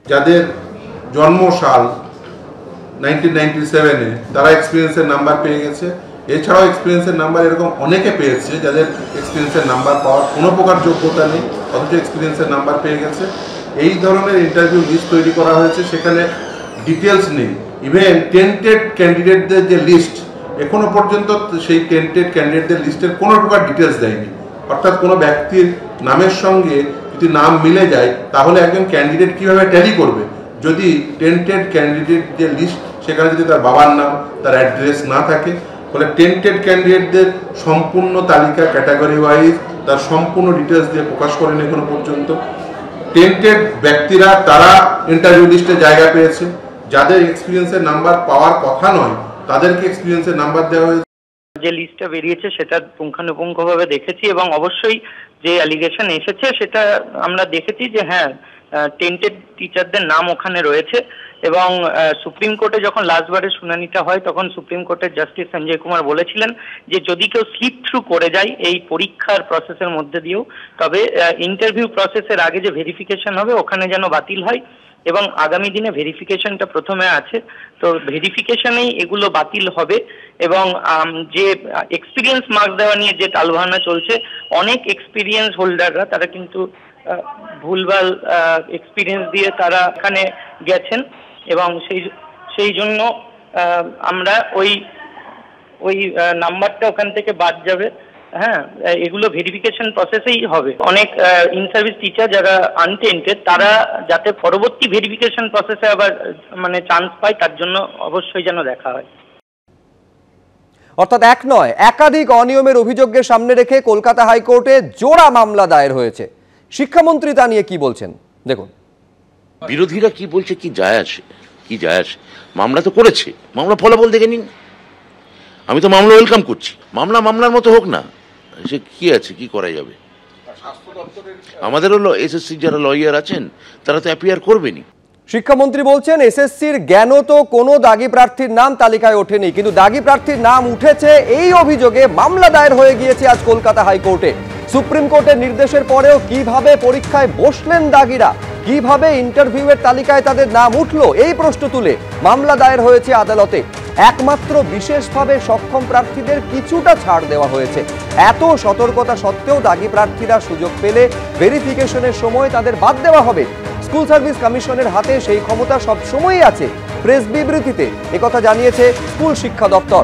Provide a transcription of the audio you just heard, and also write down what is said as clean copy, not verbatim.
যাদের জন্মসাল 1997-এ তারা এক্সপিরিয়েন্সের নাম্বার পেয়ে গেছে। এছাড়াও এক্সপিরিয়েন্সের নাম্বার এরকম অনেকে পেয়েছে যাদের এক্সপিরিয়েন্সের নাম্বার পাওয়ার কোনো প্রকার যোগ্যতা নেই, অথচ এক্সপিরিয়েন্সের নাম্বার পেয়ে গেছে। এই ধরনের ইন্টারভিউ লিস্ট তৈরি করা হয়েছে, সেখানে ডিটেলস নেই। ইভেন টেন্টেড ক্যান্ডিডেটদের যে লিস্ট, এখনো পর্যন্ত সেই টেন্টেড ক্যান্ডিডেটদের লিস্টের কোনো প্রকার ডিটেলস দেয়নি। অর্থাৎ কোনো ব্যক্তির নামের সঙ্গে যদি নাম মিলে যায় তাহলে একজন ক্যান্ডিডেট কীভাবে ট্যালি করবে যদি টেন্টেড ক্যান্ডিডেট যে লিস্ট সেখানে যদি তার বাবার নাম, তার অ্যাড্রেস না থাকে। ফলে টেন্টেড ক্যান্ডিডেটদের সম্পূর্ণ তালিকা ক্যাটাগরি ওয়াইজ তার সম্পূর্ণ ডিটেলস দিয়ে প্রকাশ করেন এখনো পর্যন্ত। টেন্টেড ব্যক্তিরা তারা ইন্টারভিউ লিস্টে জায়গা পেয়েছে, যাদের এক্সপিরিয়েন্সের নাম্বার পাওয়ার কথা নয় তাদেরকে এক্সপিরিয়েন্সের নাম্বার দেওয়া হয়েছে। যে লিস্টটা বেরিয়েছে সেটা পুঙ্খানুপুঙ্খভাবে দেখেছি এবং অবশ্যই যে অ্যালিগেশন এসেছে সেটা আমরা দেখেছি যে হ্যাঁ, টেন্টেড টিচারদের নাম ওখানে রয়েছে। এবং সুপ্রিম কোর্টে যখন লাস্টবারের শুনানিটা হয় তখন সুপ্রিম কোর্টের জাস্টিস সঞ্জয় কুমার বলেছিলেন যে যদি কেউ স্লিপ থ্রু করে যায় এই পরীক্ষার প্রসেসের মধ্যে দিয়েও, তবে ইন্টারভিউ প্রসেসের আগে যে ভেরিফিকেশন হবে ওখানে যেন বাতিল হয়। এবং আগামী দিনে ভেরিফিকেশনটা প্রথমে আছে, তো ভেরিফিকেশনেই এগুলো বাতিল হবে। এবং যে এক্সপিরিয়েন্স মার্ক দেওয়া নিয়ে যে টালবাহানা চলছে, অনেক এক্সপিরিয়েন্স হোল্ডাররা তারা কিন্তু ভুলভাল এক্সপিরিয়েন্স দিয়ে তারা এখানে গেছেন এবং সেই জন্য আমরা ওই নাম্বারটা ওখান থেকে বাদ যাবে। হ্যাঁ, এগুলো ভেরিফিকেশন প্রসেসেই হবে। অনেক ইন সার্ভিস টিচার যারা আনটেন্টেড তারা যাতে পরবর্তী ভেরিফিকেশন প্রসেসে আবার চান্স পায় তার জন্য অবশ্যই যেন দেখা হয়। অর্থাৎ এক নয়, একাধিক অনিয়মের অভিযোগকে সামনে রেখে কলকাতা হাইকোর্টে জোড়া মামলা দায়ের হয়েছে। শিক্ষামন্ত্রী তা নিয়ে কি বলছেন দেখুন। বিরোধীরা কি বলছে কি যায় আসে, মামলা তো করেছে, মামলা ফলাফল দেখে নিন। আমি তো মামলা ওয়েলকাম করছি, মামলা মামলার মতো হোক না, সে কি আছে, কি করা যাবে। আমাদেরও এসএসসি যারা লয়ার আছেন তারা তো অ্যাপিয়ার করবেনি। শিক্ষামন্ত্রী বলছেন এসএসসির জ্ঞান তো কোনো দাগি প্রার্থীর নাম তালিকায় ওঠেনি, কিন্তু দাগি প্রার্থীর নাম উঠেছে এই অভিযোগে মামলা দায়ের হয়ে গিয়েছে আজ কলকাতা হাইকোর্টে। সুপ্রিম কোর্টের নির্দেশের পরেও কিভাবে পরীক্ষায় বসলেন দাগিরা, কিভাবে ইন্টারভিউয়ের তালিকায় তাদের নাম উঠলো, এই প্রশ্ন তুলে মামলা দায়ের হয়েছে আদালতে। একমাত্র বিশেষভাবে সক্ষম প্রার্থীদের কিছুটা ছাড় দেওয়া হয়েছে। এত সতর্কতা সত্ত্বেও দাগি প্রার্থীরা সুযোগ পেলে ভেরিফিকেশনের সময় তাদের বাদ দেওয়া হবে। স্কুল সার্ভিস কমিশনের হাতে সেই ক্ষমতা সব সময়ই আছে। প্রেস বিবৃতিতে একথা জানিয়েছে স্কুল শিক্ষা দপ্তর।